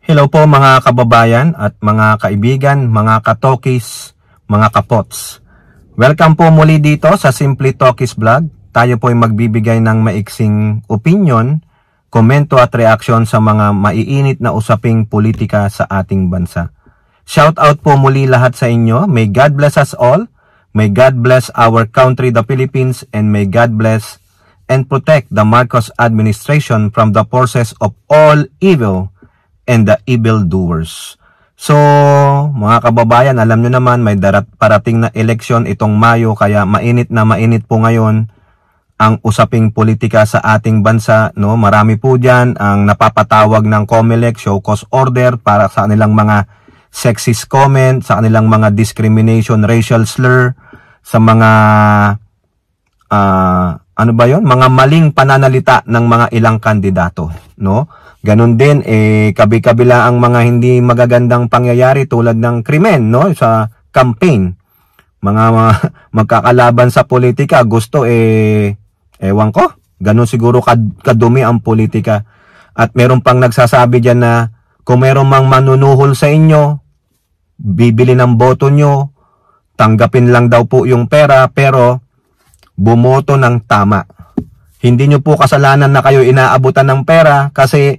Hello po mga kababayan at mga kaibigan, mga katokis, mga kapots. Welcome po muli dito sa Simply Tokis Vlog. Tayo po ay magbibigay ng maiksing opinion, komento at reaksyon sa mga maiinit na usaping politika sa ating bansa. Shout out po muli lahat sa inyo. May God bless us all. May God bless our country, the Philippines, and may God bless and protect the Marcos administration from the forces of all evil and the evildoers. So, mga kababayan, alam nyo naman may parating na eleksyon itong Mayo, kaya mainit po ngayon ang usaping politika sa ating bansa, no? Marami po diyan ang napapatawag ng COMELEC show cause order para sa kanilang mga sexist comment, sa kanilang mga discrimination, racial slur, sa mga mga maling pananalita ng mga ilang kandidato, no? Ganun din kabi-kabila ang mga hindi magagandang pangyayari tulad ng krimen, no, sa campaign. Mga magkakalaban sa politika, gusto ewan ko, ganun siguro kadumi ang politika. At meron pang nagsasabi diyan na kung meron mang manunuhol sa inyo, bibili ng boto nyo, tanggapin lang daw po yung pera, pero bumoto ng tama. Hindi nyo po kasalanan na kayo inaabutan ng pera kasi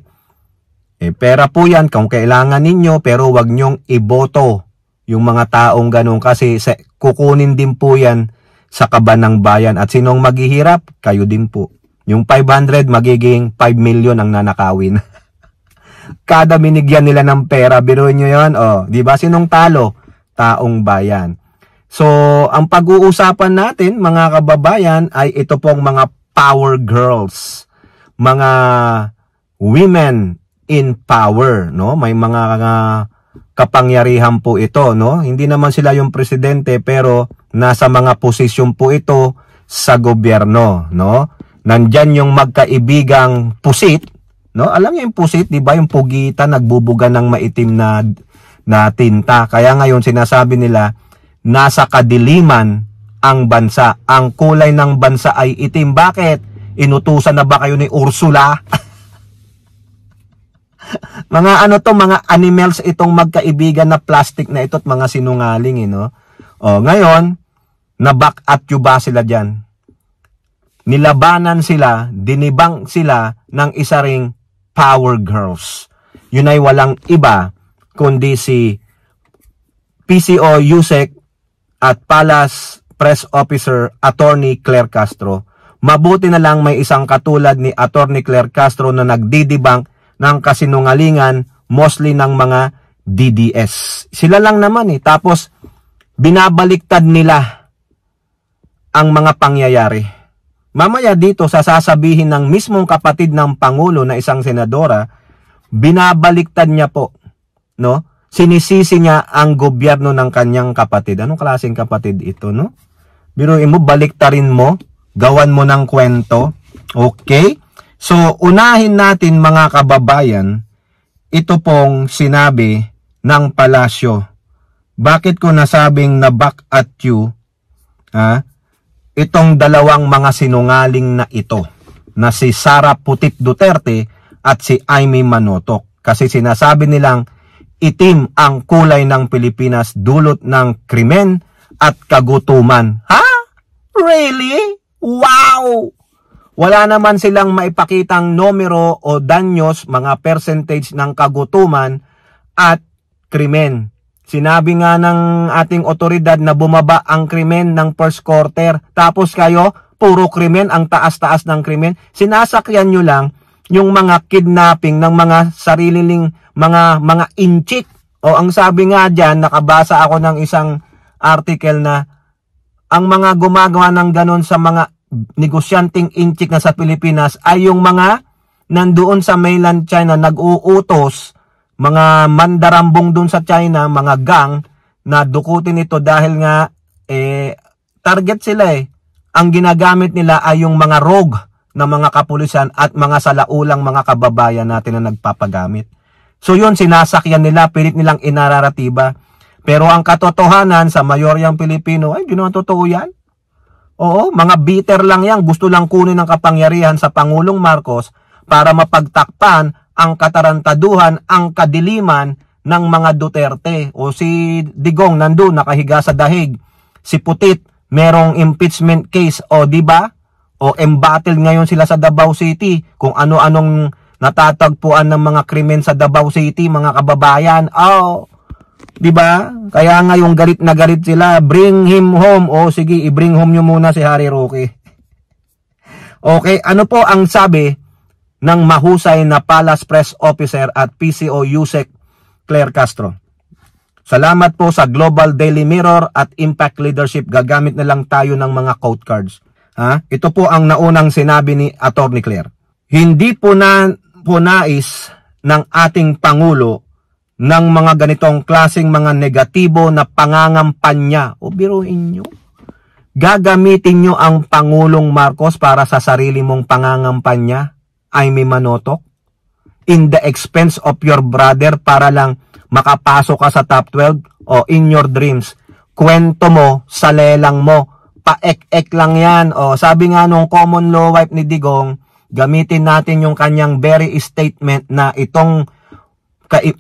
pera po yan kung kailangan ninyo, pero wag nyong iboto yung mga taong ganun kasi kukunin din po yan sa kaban ng bayan at sinong maghihirap? Kayo din po. Yung 500 magiging 5 million ang nanakawin. Kada binigyan nila ng pera, biruin nyo yun, di ba? Sinong talo? Taong bayan. So, ang pag-uusapan natin, mga kababayan, ay ito pong mga power girls, mga women in power, no? May mga kapangyarihan po ito, no? Hindi naman sila yung presidente, pero nasa mga posisyon po ito sa gobyerno, no? Nandyan yung magkaibigang pusit, no? Alam niyo yung pusit, di ba? Yung pugitan, nagbubuga ng maitim na tinta. Kaya ngayon sinasabi nila, nasa kadiliman ang bansa. Ang kulay ng bansa ay itim. Bakit? Inutusan na ba kayo ni Ursula? Mga mga animals itong magkaibigan na plastic na ito at mga sinungaling, no? Ngayon, na-back at you ba sila dyan? Nilabanan sila, dinibang sila ng isa ring power girls. Yun ay walang iba kundi si PCO Yusek at Palace Press Officer Attorney Claire Castro. Mabuti na lang may isang katulad ni Attorney Claire Castro na nagdidibang ng kasinungalingan, mostly ng mga DDS. Sila lang naman Tapos, binabaliktad nila ang mga pangyayari. Mamaya dito, sasabihin ng mismong kapatid ng Pangulo na isang senadora, binabaliktad niya po, no? Sinisisi niya ang gobyerno ng kanyang kapatid. Anong klaseng kapatid ito, no? Biruin mo, baliktarin mo, gawan mo ng kwento. Okay? So, unahin natin mga kababayan, ito pong sinabi ng palasyo. Bakit ko nasabing na back at you, itong dalawang mga sinungaling na ito, na si Sara Putit Duterte at si Amy Manotoc. Kasi sinasabi nilang, itim ang kulay ng Pilipinas dulot ng krimen at kagutuman. Ha? Really? Wow! Wala naman silang maipakitang numero o danyos, mga percentage ng kagutuman at krimen. Sinabi nga ng ating otoridad na bumaba ang krimen ng first quarter. Tapos kayo, puro krimen, ang taas-taas ng krimen. Sinasakyan nyo lang yung mga kidnapping ng mga sariling mga inchik. O ang sabi nga dyan, nakabasa ako ng isang article na ang mga gumagawa ng ganon sa mga negosyanteng inchik na sa Pilipinas ay yung mga nandoon sa mainland China, nag-uutos, mga mandarambong doon sa China, mga gang, na dukutin ito dahil nga target sila Ang ginagamit nila ay yung mga rogue na mga kapulisan at mga salaulang mga kababayan natin na nagpapagamit. So yun, sinasakyan nila, pilit nilang inararatiba. Pero ang katotohanan sa mayoryang Pilipino, ay, di naman totoo yan. Oo, mga bitter lang yan. Gusto lang kunin ang kapangyarihan sa Pangulong Marcos para mapagtakpan ang katarantaduhan, ang kadiliman ng mga Duterte. O si Digong nandun, nakahiga sa dahig. Si Putit, merong impeachment case. O di ba? O embattled ngayon sila sa Davao City. Kung ano-anong natatagpuan ng mga krimen sa Davao City, mga kababayan. Oh, di ba? Kaya ngayon galit na galit sila. Bring him home. O sige, i-bring home nyo muna si Harry Roque. Okay, ano po ang sabi ng mahusay na Palace Press Officer at PCO Yusek Claire Castro? Salamat po sa Global Daily Mirror at Impact Leadership. Gagamit na lang tayo ng mga quote cards. Ha? Ito po ang naunang sinabi ni Atty. Claire. Hindi po nais ng ating Pangulo ng mga ganitong klaseng mga negatibo na pangangampanya. O biruin nyo. Gagamitin nyo ang Pangulong Marcos para sa sarili mong pangangampanya, Aimee Manotoc, in the expense of your brother para lang makapasok ka sa top 12 o in your dreams. Kwento mo, sa lelang mo, paek-ek lang yan. O sabi nga nung common law wife ni Digong, gamitin natin yung kanyang very statement na itong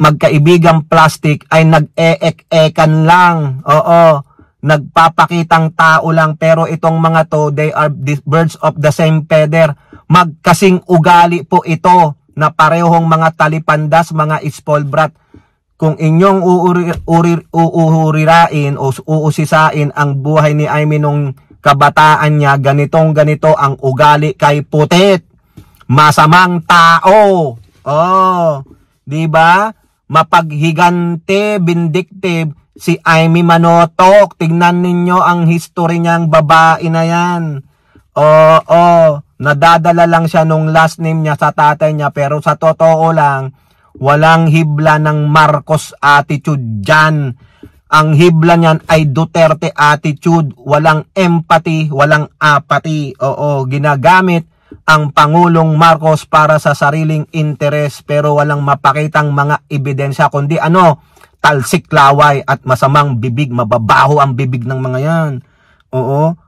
magkaibigang plastic ay nag-eek-ekan lang. Oo. Nagpapakitang tao lang, pero itong mga to, they are birds of the same feather. Magkasing ugali po ito na parehong mga talipandas, mga spoilbrat. Kung inyong uurirain o uusisain ang buhay ni Aimee nung kabataan niya, ganito ang ugali kay Putit. Masamang tao. Oh, di ba? Mapaghigante, vindictive. Si Aimee Manotoc, tignan ninyo ang history niyang babae na yan. Oo, nadadala lang siya nung last name niya sa tatay niya, pero sa totoo lang, walang hibla ng Marcos attitude dyan. Ang hibla niyan ay Duterte attitude, walang empathy, walang apathy. Oo, ginagamit ang Pangulong Marcos para sa sariling interes, pero walang mapakitang mga ebidensya, kundi talsik laway at masamang bibig, mababaho ang bibig ng mga yan. Oo.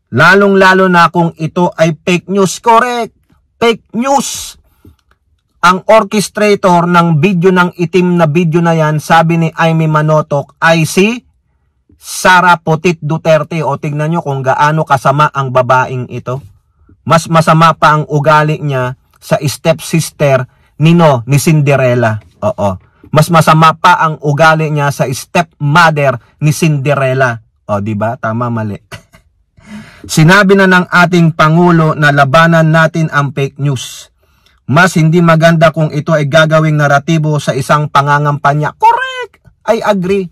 Lalong-lalo na kung ito ay fake news. Correct. Fake news. Ang orchestrator ng video, ng itim na video na yan, sabi ni Aimee Manotoc, ay si Sara Putit Duterte. O tignan nyo kung gaano kasama ang babaeng ito. Mas masama pa ang ugali niya sa stepsister ni Cinderella. Oo. Mas masama pa ang ugali niya sa stepmother ni Cinderella. O, di ba? Tama, mali. Sinabi na ng ating Pangulo na labanan natin ang fake news. Mas hindi maganda kung ito ay gagawing naratibo sa isang pangangampanya. Correct! I agree.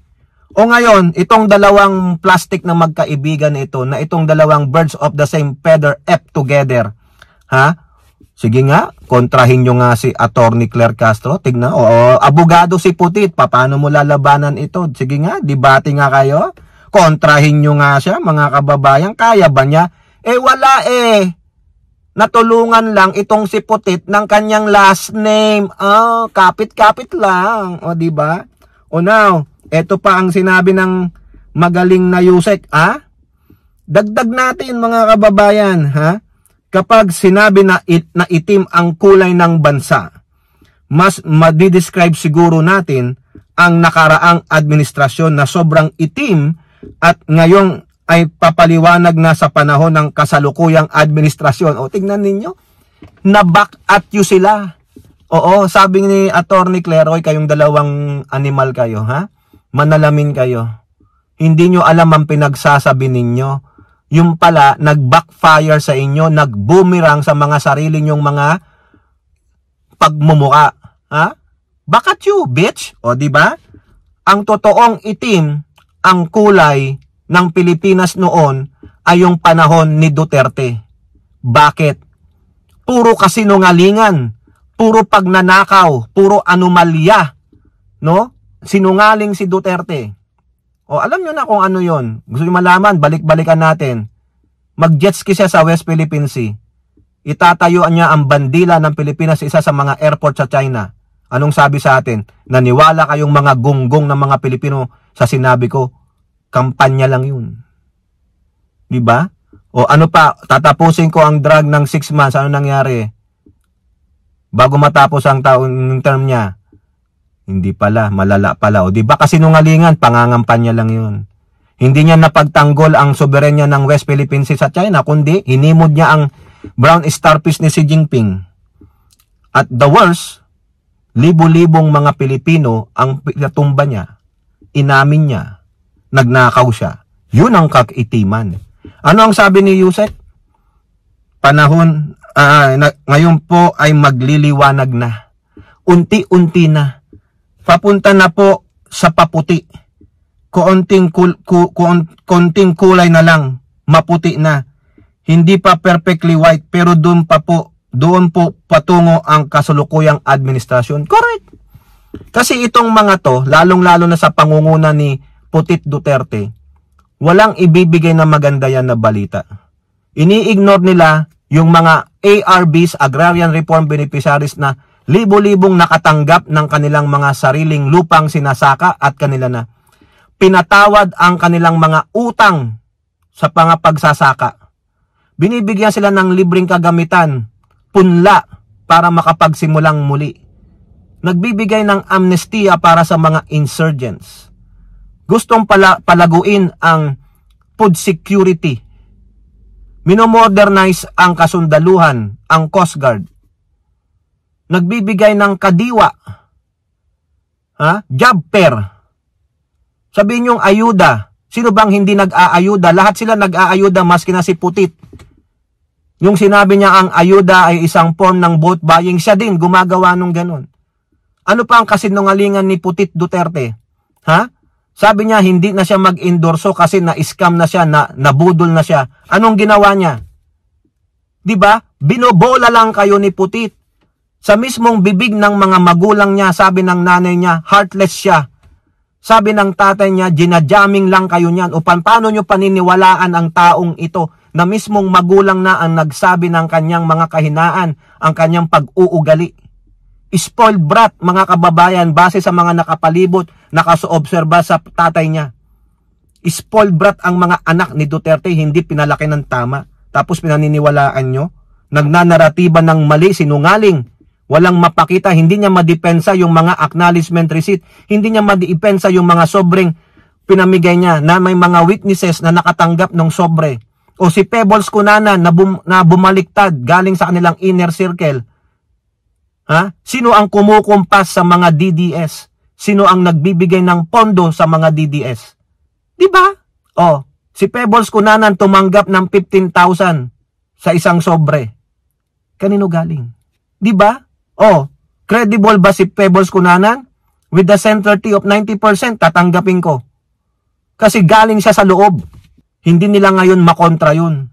O ngayon, itong dalawang plastic na magkaibigan ito, na itong dalawang birds of the same feather together. Ha? Sige nga, kontrahin nyo nga si Atty. Claire Castro. Tignan, abogado si Putit, paano mo lalabanan ito? Sige nga, debate nga kayo. Kontrahin nyo nga siya, mga kababayan. Kaya ba niya? Wala Natulungan lang itong si Putit ng kanyang last name. Kapit-kapit lang. O, diba? O now, eto pa ang sinabi ng magaling na Yusek. Dagdag natin, mga kababayan. Kapag sinabi na itim ang kulay ng bansa, mas madidescribe siguro natin ang nakaraang administrasyon na sobrang itim at ngayong ay papaliwanag na sa panahon ng kasalukuyang administrasyon. O tingnan ninyo, na-back at you sila. Oo, sabi ni Atty. Claire, kayong dalawang animal kayo, manalamin kayo. Hindi nyo alam ang pinagsasabi ninyo. Yung pala, nag-backfire sa inyo, nag-boomerang sa mga sarili nyong mga pagmumuka. Back at you, bitch! O, diba? Ang totoong itim, ang kulay ng Pilipinas noon ay yung panahon ni Duterte. Bakit? Puro kasinungalingan, puro pagnanakaw, puro anomalya, no? Sinungaling si Duterte. O alam nyo na kung ano yon. Gusto nyo malaman, balik-balikan natin. Mag-jet ski siya sa West Philippine Sea. Itatayuan niya ang bandila ng Pilipinas, isa sa mga airport sa China. Anong sabi sa atin? Naniwala kayong mga gunggong ng mga Pilipino sa sinabi ko. Kampanya lang yun. Diba? O ano pa, tatapusin ko ang drug ng 6 months. Ano nangyari? bago matapos ang term niya. Hindi pala, malala pala. O di ba kasinungalingan, pangangampanya lang yun. Hindi niya napagtanggol ang soberenya ng West Philippine Sea sa China, kundi hinimod niya ang brown starfish ni Xi Jinping. At the worst, libo-libong mga Pilipino ang pinatumba niya, inamin niya, nagnakaw siya. Yun ang kag-itiman. Ano ang sabi ni Yusek? Panahon, ngayon po ay magliliwanag na. Unti-unti na. Papunta na po sa paputi. Konting kulay na lang, maputi na. Hindi pa perfectly white, pero doon po patungo ang kasalukuyang administrasyon. Correct. Kasi itong mga to, lalong-lalo na sa pangunguna ni Putit Duterte, walang ibibigay na maganda yan na balita. Ini-ignore nila yung mga ARBs, Agrarian Reform Beneficiaries, na libo-libong nakatanggap ng kanilang mga sariling lupang sinasaka at kanila na pinatawad ang kanilang mga utang sa pagsasaka. Binibigyan sila ng libreng kagamitan, punla, para makapagsimulang muli. Nagbibigay ng amnestia para sa mga insurgents. Gustong palaguin ang food security. Minomodernize ang kasundaluhan, ang Coast Guard. Nagbibigay ng kadiwa, job fair. Sabihin niyong ayuda. Sino bang hindi nag-aayuda? Lahat sila nag-aayuda, maski na si Putit. Yung sinabi niya ang ayuda ay isang form ng vote buying, siya din gumagawa nung ganun. Ano pa ang kasinungalingan ni Putit Duterte? Sabi niya hindi na siya mag-endorso kasi na-scam na siya, nabudol na siya. Anong ginawa niya? 'Di ba? Binobola lang kayo ni Putit. Sa mismong bibig ng mga magulang niya, sabi ng nanay niya, heartless siya. Sabi ng tatay niya, ginajaming lang kayo niyan. O paano nyo paniniwalaan ang taong ito na mismong magulang na ang nagsabi ng kanyang mga kahinaan, ang kanyang pag-uugali? Spoiled brat, mga kababayan, base sa mga nakapalibot, nakasoobserba sa tatay niya. Spoiled brat ang mga anak ni Duterte, hindi pinalaki ng tama. Tapos pinaniniwalaan nyo? Nagnanaratiba ng mali, sinungaling. Walang mapakita, hindi niya madepensa yung mga acknowledgement receipt, hindi niya madepensa yung mga sobreng pinamigay niya na may mga witnesses na nakatanggap ng sobre. O si Pebbles Cunanan na bumaliktad galing sa kanilang inner circle. Sino ang kumukumpas sa mga DDS? Sino ang nagbibigay ng pondo sa mga DDS? Diba? Si Pebbles Cunanan tumanggap ng 15,000 sa isang sobre. Kanino galing? Diba? Credible ba si Pebbles Cunanan? With the certainty of 90%, tatanggapin ko. Kasi galing siya sa loob. Hindi nila ngayon makontra yun.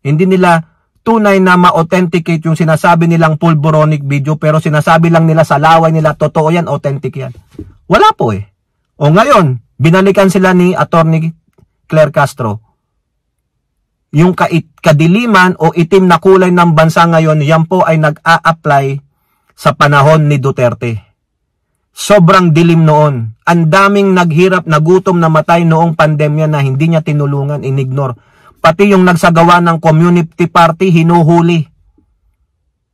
Hindi nila tunay na ma-authenticate yung sinasabi nilang pulboronic video, pero sinasabi lang nila sa laway nila, totoo yan, authentic yan. Wala po eh. Ngayon, binalikan sila ni Attorney Claire Castro. Yung kadiliman o itim na kulay ng bansa ngayon, yan po ay nag-a-apply sa panahon ni Duterte. Sobrang dilim noon. Ang daming naghirap, nagutom, namatay noong pandemya na hindi niya tinulungan, inignore. Pati yung nagsagawa ng community party, hinuhuli.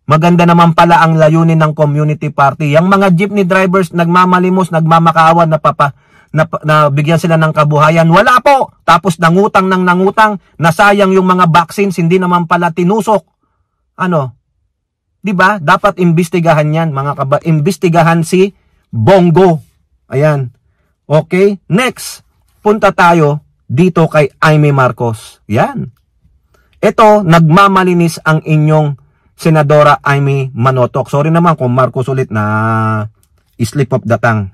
Maganda naman pala ang layunin ng community party. Yung mga jeepney drivers, nagmamalimos, nagmamakaawa, na bigyan sila ng kabuhayan. Wala po. Tapos nangutang, nasayang yung mga vaccines, hindi naman pala tinusok. Diba? Dapat imbestigahan yan, mga imbestigahan si Bongo. Ayan. Okay? Next, punta tayo dito kay Imee Marcos. Yan. Ito, nagmamalinis ang inyong Senadora Imee Manotoc. Sorry naman kung Marcos ulit na slip of the tongue.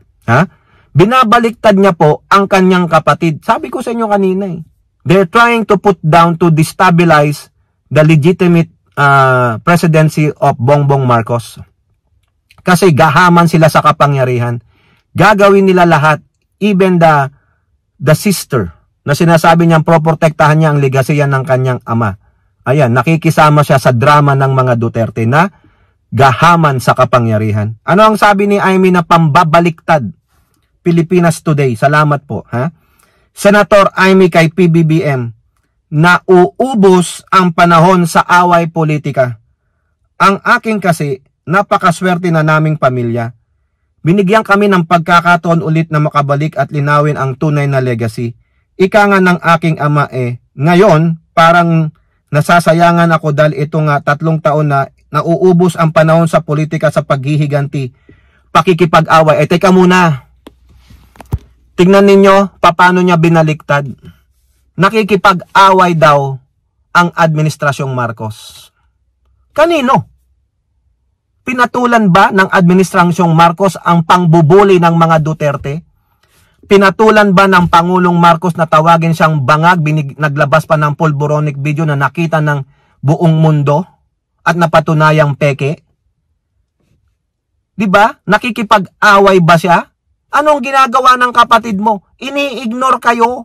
Binabaliktad niya po ang kanyang kapatid. Sabi ko sa inyo kanina eh. They're trying to put down to destabilize the legitimate presidency of Bongbong Marcos. Kasi gahaman sila sa kapangyarihan. Gagawin nila lahat, even the sister, na sinasabi niyang proprotektahan niya ang legasya ng kanyang ama. Ayan, nakikisama siya sa drama ng mga Duterte na gahaman sa kapangyarihan. Ano ang sabi ni Imee na pambabaliktad? Pilipinas Today, salamat po. Senator Imee kay PBBM, nauubos ang panahon sa away politika. Ang akin kasi, napakaswerte na naming pamilya. Binigyan kami ng pagkakataon ulit na makabalik at linawin ang tunay na legacy. Ika nga ng aking ama ngayon parang nasasayangan ako dahil ito nga 3 taon na nauubos ang panahon sa politika sa paghihiganti, pakikipag-away. Teka muna. Tingnan ninyo paano niya binaliktad. Nakikipag-away daw ang administrasyong Marcos. Kanino? Pinatulan ba ng administrasyong Marcos ang pangbubuli ng mga Duterte? Pinatulan ba ng Pangulong Marcos na tawagin siyang bangag, naglabas pa ng pulboronic video na nakita ng buong mundo at napatunayang peke? Diba? Nakikipag-away ba siya? Anong ginagawa ng kapatid mo? Ini-ignore kayo.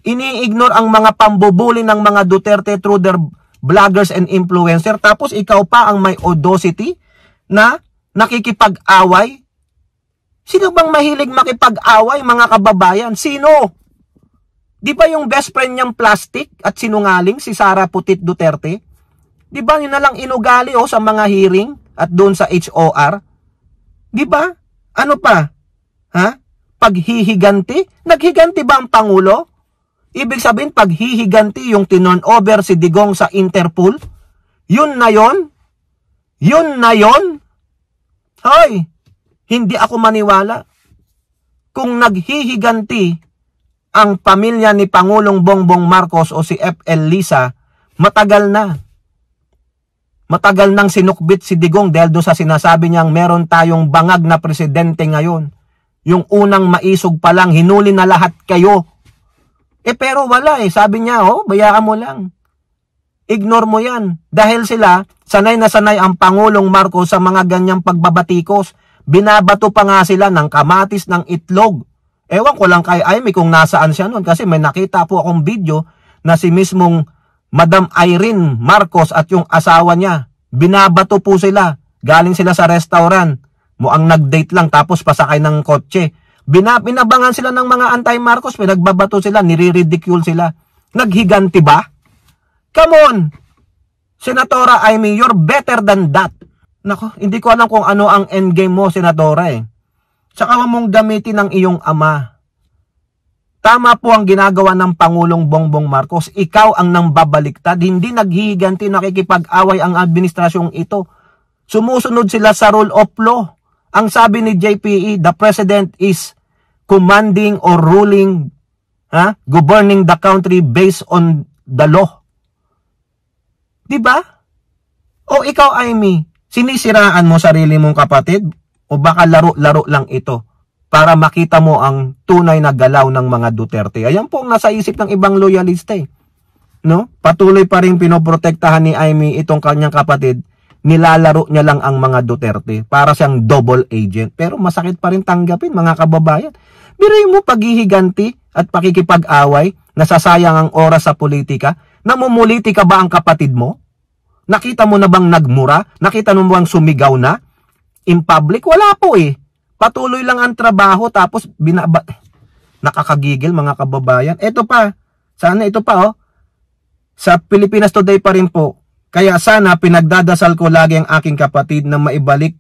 Ini-ignore ang mga pambubuli ng mga Duterte through their vloggers and influencer. Tapos ikaw pa ang may audacity na nakikipag-away. Sino bang mahilig makipag-away, mga kababayan? Sino? Di ba yung best friend niyang plastic at sinungaling, si Sara Putit Duterte? Di ba yun na lang inugali sa mga hearing at doon sa HOR? Di ba? Ano pa? Ha? Paghihiganti? Naghiganti ba ang Pangulo? Ibig sabihin, paghihiganti yung tinon over si Digong sa Interpol? Yun na yon? Yun na yon? Hoy! Hindi ako maniwala. Kung naghihiganti ang pamilya ni Pangulong Bongbong Marcos o si FL Lisa, matagal na. Matagal nang sinukbit si Digong dahil doon sa sinasabi niyang meron tayong bangag na presidente ngayon. Yung unang maisog pa lang, hinuli na lahat kayo. Pero wala sabi niya, bayaan mo lang. Ignore mo yan. Dahil sila, sanay na sanay ang Pangulong Marcos sa mga ganyang pagbabatikos. Binabato pa nga sila ng kamatis, ng itlog. Ewan ko lang kay Amy kung nasaan siya noon kasi may nakita po akong video na si mismong Madam Irene Marcos at yung asawa niya. Binabato po sila. Galing sila sa restaurant. Muang nag-date lang tapos pasakay ng kotse. Binabangan sila ng mga anti-Marcos. Pinagbabato sila, nire-ridicule sila. Naghiganti ba? Come on! Senatora Amy, you're better than that. Nako, hindi ko alam kung ano ang endgame mo, Senadora Tsaka mong gamitin ng iyong ama. Tama po ang ginagawa ng Pangulong Bongbong Marcos. Ikaw ang nambabaliktad. Hindi naghihiganti, nakikipag-away ang administrasyong ito. Sumusunod sila sa rule of law. Ang sabi ni JPE, the president is commanding or ruling, governing the country based on the law. Diba? O ikaw, Amy, sinisiraan mo sarili mong kapatid o baka laro-laro lang ito para makita mo ang tunay na galaw ng mga Duterte. Ayan po ang nasa isip ng ibang loyalista No? Patuloy pa rin pinoprotektahan ni Amy itong kanyang kapatid. Nilalaro niya lang ang mga Duterte para siyang double agent. Pero masakit pa rin tanggapin, mga kababayan. Biruin mo paghihiganti at pakikipag-away, nasasayang ang oras sa politika. Namumuliti ka ba ang kapatid mo? Nakita mo na bang nagmura? Nakita mo bang sumigaw na? In public? Wala po Patuloy lang ang trabaho tapos nakakagigil, mga kababayan. Ito pa. Sana ito pa Sa Pilipinas Today pa rin po. Kaya sana pinagdadasal ko lagi ang aking kapatid na mabalik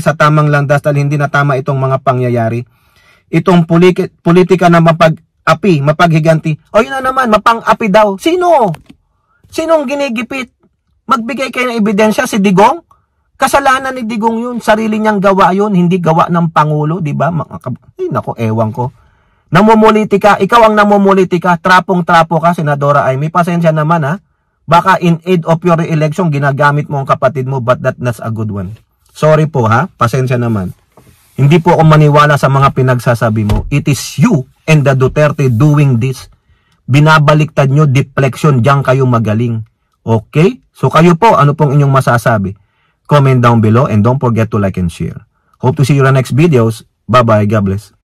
sa tamang landas dahil hindi na tama itong mga pangyayari. Itong politika na mapaghiganti. O yun na naman, mapang-api daw. Sino? Sinong ginigipit? Magbigay kayo ng ebidensya, si Digong? Kasalanan ni Digong yun. Sarili niyang gawa yun, hindi gawa ng Pangulo, di ba? Nako, ewan ko. Namumulitika, ikaw ang namumulitika, trapong-trapo ka, Senadora Amy. Pasensya naman Baka in aid of your re-election, ginagamit mo ang kapatid mo, but that's a good one. Sorry po pasensya naman. Hindi po ako maniwala sa mga pinagsasabi mo. It is you and the Duterte doing this. Binabaliktad nyo, deflection, diyan kayo magaling. Okay? So kayo po, ano pong inyong masasabi? Comment down below and don't forget to like and share. Hope to see you in the next videos. Bye-bye. God bless.